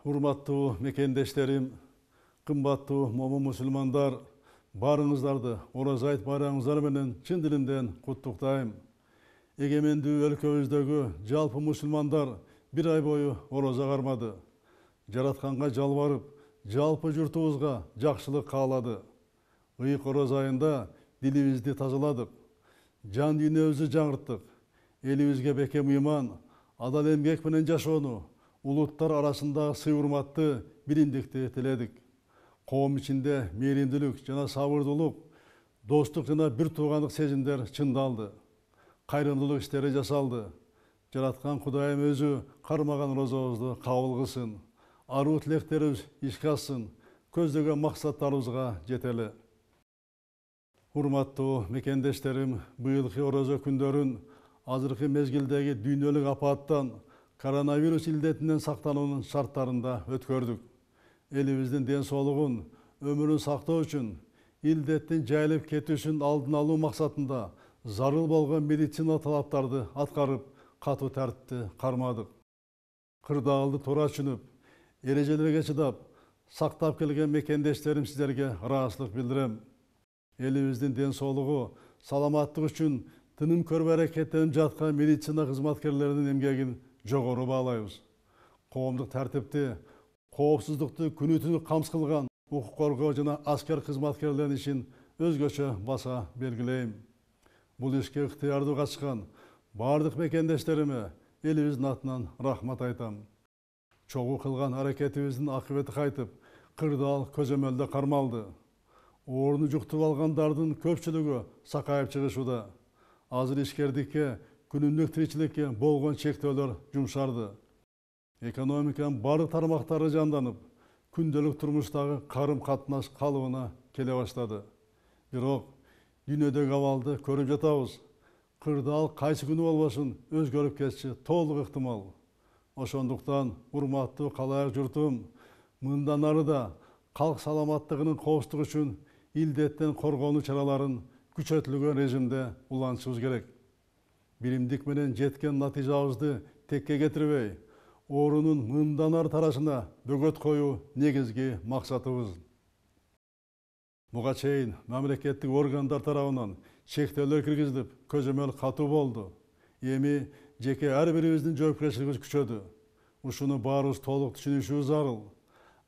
Hurmattуу mekendештерим, кымбаттуу момун мусулмандар, барыңыздарды Ораза айт байрамыңыздар менен чын дилимден куттуктайм. Эгемендүү өлкөбүздөгү жалпы мусулмандар бир ай бою ораза кармады. Жаратканга жалбарып, жалпы журтубузга жакшылык каалады. Ыйык ораза айында дилибизди тазаладык, жан дүйнөбүздү жаңырттык, элибизге бекем ыйман, адал эмгек менен жашоону, улуттар арасындагы сый урматты, биримдикти тиледик. Коом ичинде мээримдүүлүк жана сабырдуулук, достук жана бир туугандык сезимдер чындалды. Кайрымдуулук иштери жасалды. Жараткан Кудайым өзү кармаган оразабызды кабыл кылсын. Аруу тилектерибиз ишке ашсын, көздөгөн максаттарыбызга жетели. Урматтуу мекендештерим, быйылкы ораза күндөрүн азыркы мезгилдеги дүйнөлүк апаттан, коронавирус илдетинен сактануунун шарттарында өткөрдүк. Элибиздин ден соолугун, өмүрүн сактоо үчүн, илдеттин жайылып кетүүсүн алдын алуу максатында зарыл болгон медицина талаптарды аткарып, катуу тартипти кармадык. Кырдаалды туура түшүнүп, эрежелерге чыдап, сактап келген мекендештерим сиздерге ыраазычылык билдирем. Элибиздин ден соолугу, саламаттык үчүн тыным көрбөй аракеттенип жаткан медицина кызматкерлеринин эмгегин жогору баалайбыз. Коомдук тартипти, коопсуздукту күнү түнү камсыз кылган укук коргоо жана аскер кызматкерлеринин ишин өзгөчө баса белгилейм. Бул ишке ыктыярдуу катышкан бардык мекендештериме элибиздин атынан рахмат айтам. Чогуу кылган аракетибиздин акыбети кайтып, кырдаал көзөмөлдө кармалды. Ооруну жуктуруп алгандардын көпчүлүгү сакайып чыгышууда. Азыр ишкердикке, күнүмдүк тиричиликке болгон чектөөлөр жумшарды. Экономиканын бардык тармактары жанданып, күндөлүк турмуштагы карым катнаш калыбына келе баштады. Бирок дүйнөдөгү абалды көрүп жатабыз. Кырдаал кайсы күнү болбосун өзгөрүп кетиши толук ыктымал. Ошондуктан урматтуу калайык журтум, мындан ары да калк саламаттыгынын коопсуздугу үчүн илдеттен коргонуу чараларын күчөтүлгөн режимде улантышыбыз керек. Биримдик менен жеткен натыйжабызды текке кетирбей, оорунун мындан ары тарашына бөгөт коюу негизги максатыбыз. Буга чейин мамлекеттик органдар тарабынан чектөөлөр киргизилип, көзөмөл катуу болду. Эми жеке ар бирибиздин жоопкерчилигибиз күчөдү. Ушуну баарыбыз толук түшүнүшүбүз зарыл.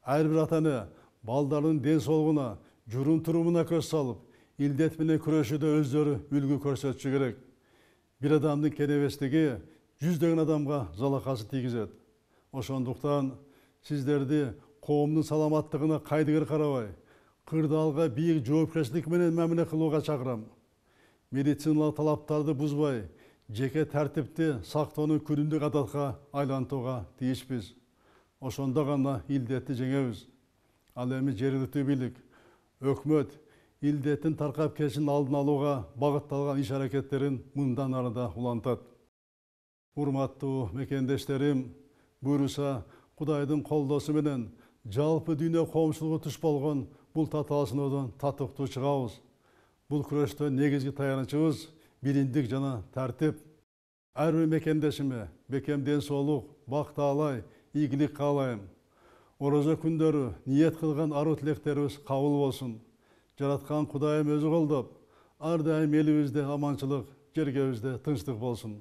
Ар бир ата-эне балдарынын ден соолугуна, журум-турумуна көз салып, илдет менен күрөшүүдө өздөрү үлгү көрсөтүшү керек. Бир адамдын кенебестиги жүздөгөн адамга залакасы тийгизет. Ошондуктан сиздерди коомдун саламаттыгына кайдыгер карабай, кырдаалга бийик жоопкерчилик менен мамиле кылууга чакырам. Медициналык талаптарды бузбай, жеке тартипти сактоонун күнүмдүк адатка айлантууга тийишпиз. Ошондо гана илдетти жеңебиз. Ал эми жергиликтүү бийлик, өкмөт илдеттин таркап кетишин алдын алууга багытталган иш аракеттерин мындан ары да улантат. Урматтуу мекендештерим, буйруса Кудайдын колдоосу менен жалпы дүйнө коомчулугу туш болгон бул татаалышуудан татыктуу чыгабыз. Бул күрөштө негизги таянычыбыз биримдик жана тартип. Ар бир мекендешиме бекем ден соолук, бак таалай, ийгилик каалайм. Ораза күндөрү ниет кылган аруу тилектерибиз кабыл болсун. Жараткан Кудайым өзү колдоп, ар дайым элибизде аманчылык, жергебизде тынчтык болсун.